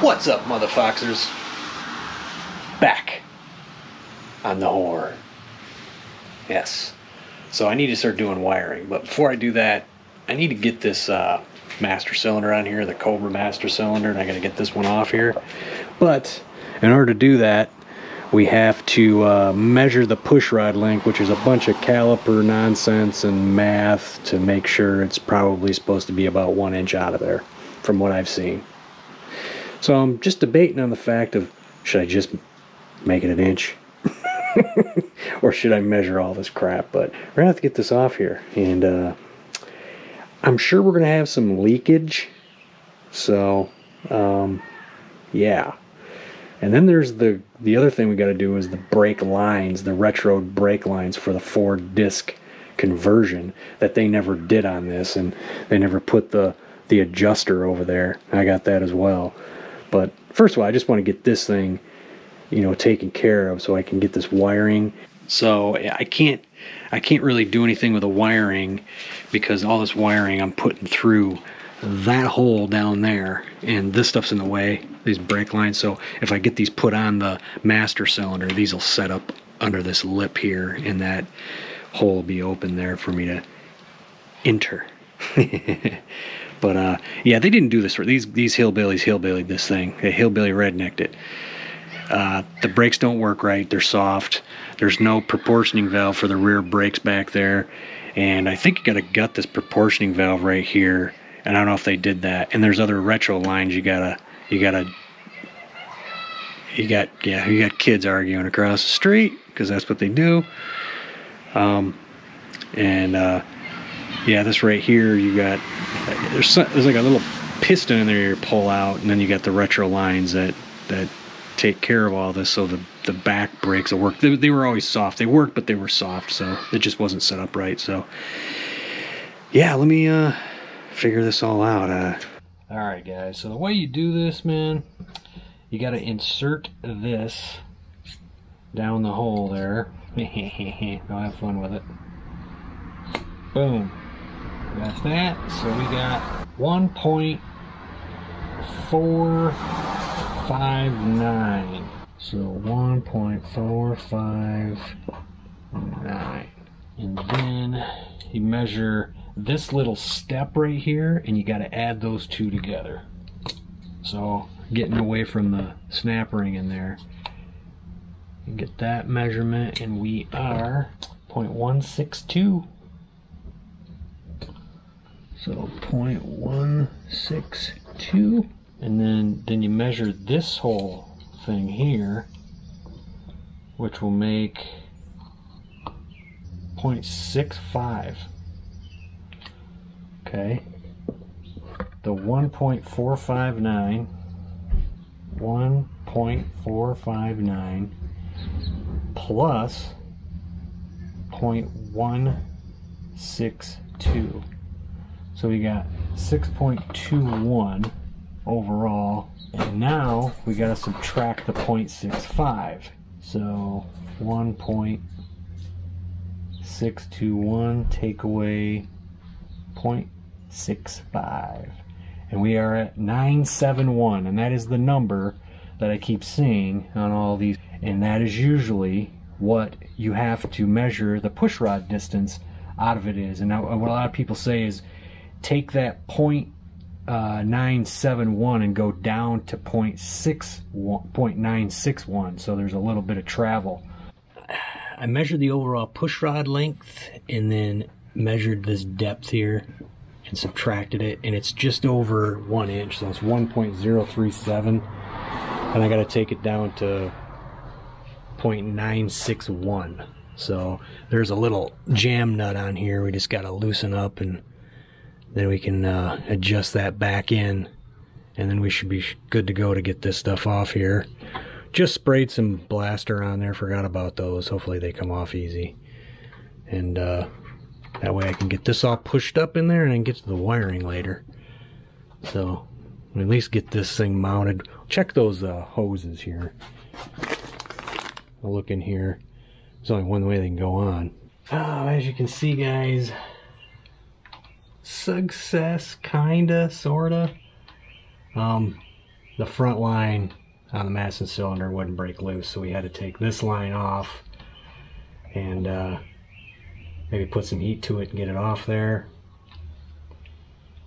What's up, motherfuckers? Back on the horror. Yes. So I need to start doing wiring, but before I do that, I need to get this master cylinder on here, the Cobra master cylinder, and I gotta get this one off here. But in order to do that, we have to measure the pushrod length, which is a bunch of caliper nonsense and math to make sure it's probably supposed to be about 1 inch out of there, from what I've seen. So I'm just debating on the fact of, should I just make it 1 inch? Or should I measure all this crap? But we're gonna have to get this off here, and I'm sure we're gonna have some leakage. So yeah. And then there's the other thing we got to do is the brake lines, the retro brake lines for the 4-disc conversion that they never did on this, and they never put the adjuster over there. I got that as well. But first of all, I just want to get this thing, you know, taken care of so I can get this wiring. So I can't really do anything with the wiring because all this wiring I'm putting through that hole down there, and this stuff's in the way, these brake lines. So if I get these put on the master cylinder, these will set up under this lip here, and that hole will be open there for me to enter. But yeah, they didn't do this for these hillbillies hillbillied this thing. They hillbilly rednecked it. The brakes don't work right, they're soft. There's no proportioning valve for the rear brakes back there, and I think you gotta gut this proportioning valve right here, and I don't know if they did that. And there's other retro lines you got kids arguing across the street because that's what they do. Yeah, this right here, you got there's like a little piston in there you pull out, and then you got the retro lines that take care of all this, so the back brakes will work. They were always soft. They worked, but they were soft, so it just wasn't set up right. So yeah, let me figure this all out. Alright guys, so the way you do this, man, you got to insert this down the hole there. Go have fun with it. Boom. That's that. So we got 1.459. So 1.459. And then you measure this little step right here, and you got to add those two together. So getting away from the snap ring in there, you get that measurement, and we are 0.162. So 0.162, and then you measure this whole thing here, which will make 0.65. Okay, the 1.459 plus 0.162. So we got 6.21 overall, and now we got to subtract the 0.65. So 1.621 take away 0.65, and we are at 971, and that is the number that I keep seeing on all these, and that is usually what you have to measure the pushrod distance out of it is. And now what a lot of people say is take that 0.971 and go down to 0.961, so there's a little bit of travel. I measured the overall pushrod length and then measured this depth here and subtracted it, and it's just over 1 inch, so it's 1.037, and I got to take it down to 0.961. So there's a little jam nut on here we just got to loosen up, and then we can adjust that back in, and then we should be good to go to get this stuff off here. Just sprayed some blaster on there, forgot about those. Hopefully they come off easy, and that way I can get this all pushed up in there and then get to the wiring later. So at least get this thing mounted. Check those hoses here. I'll look in here. There's only one way they can go on. As you can see, guys, success, kinda, sorta. the front line on the master cylinder wouldn't break loose, so we had to take this line off and maybe put some heat to it and get it off there.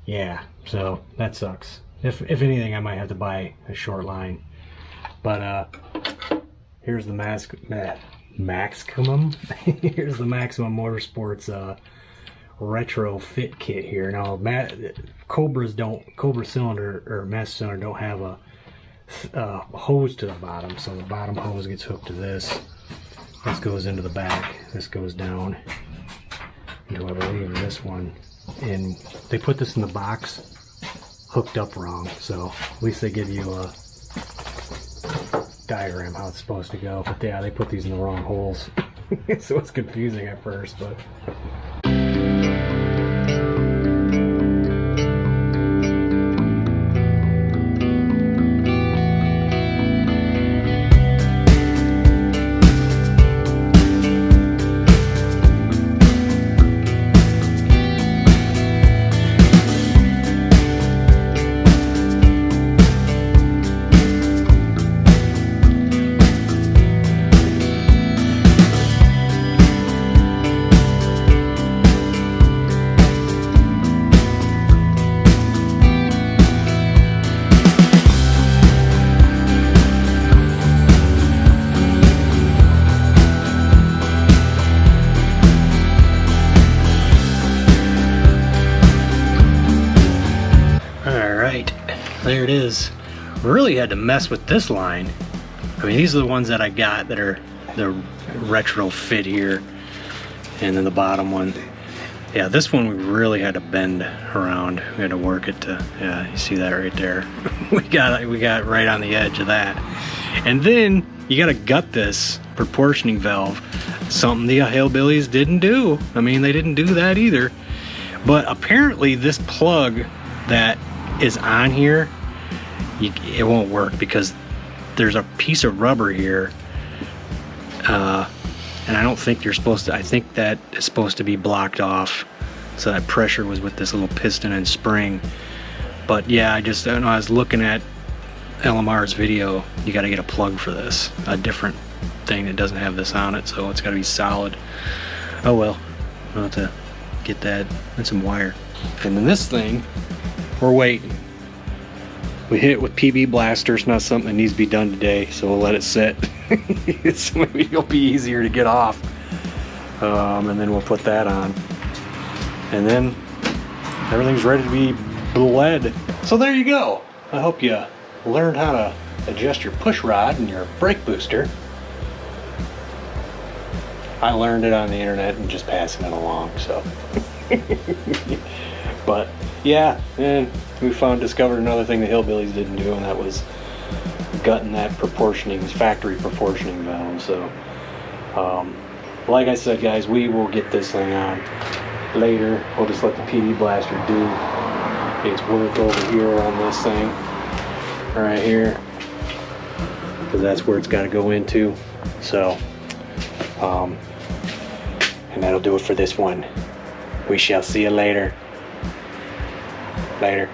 Yeah, so that sucks. If anything, I might have to buy a short line. But here's the Maximum. Here's the Maximum Motorsports retro fit kit here. Now, Cobra cylinder or master cylinder don't have a hose to the bottom, so the bottom hose gets hooked to this. This goes into the back. This goes down into, I believe, this one. And they put this in the box hooked up wrong, so at least they give you a diagram how it's supposed to go. But yeah, they put these in the wrong holes. So it's confusing at first, but there it is. Really had to mess with this line. I mean, these are the ones that I got that are the retro fit here, and then the bottom one. Yeah, this one we really had to bend around. We had to work it to, yeah, you see that right there. we got right on the edge of that. And then you got to gut this proportioning valve, something the hillbillies didn't do. I mean, they didn't do that either. But apparently this plug that is on here, it won't work because there's a piece of rubber here, and I don't think you're supposed to. I think that is supposed to be blocked off, so that pressure was with this little piston and spring. But yeah, I don't know, I was looking at LMR's video. You got to get a plug for this, a different thing that doesn't have this on it, so it's got to be solid. Oh well, I'll have to get that and some wire. And then this thing, we're waiting. We hit it with PB blaster. It's not something that needs to be done today, so we'll let it sit. Maybe it'll be easier to get off. And then we'll put that on. And then everything's ready to be bled. So there you go. I hope you learned how to adjust your push rod and your brake booster. I learned it on the internet and just passing it along, so. But yeah, and we discovered another thing the hillbillies didn't do, and that was gutting that factory proportioning valve. So like I said, guys, we will get this thing on later. We'll just let the PB blaster do its work over here on this thing right here, because that's where it's got to go into. So and that'll do it for this one. We shall see you later. Later.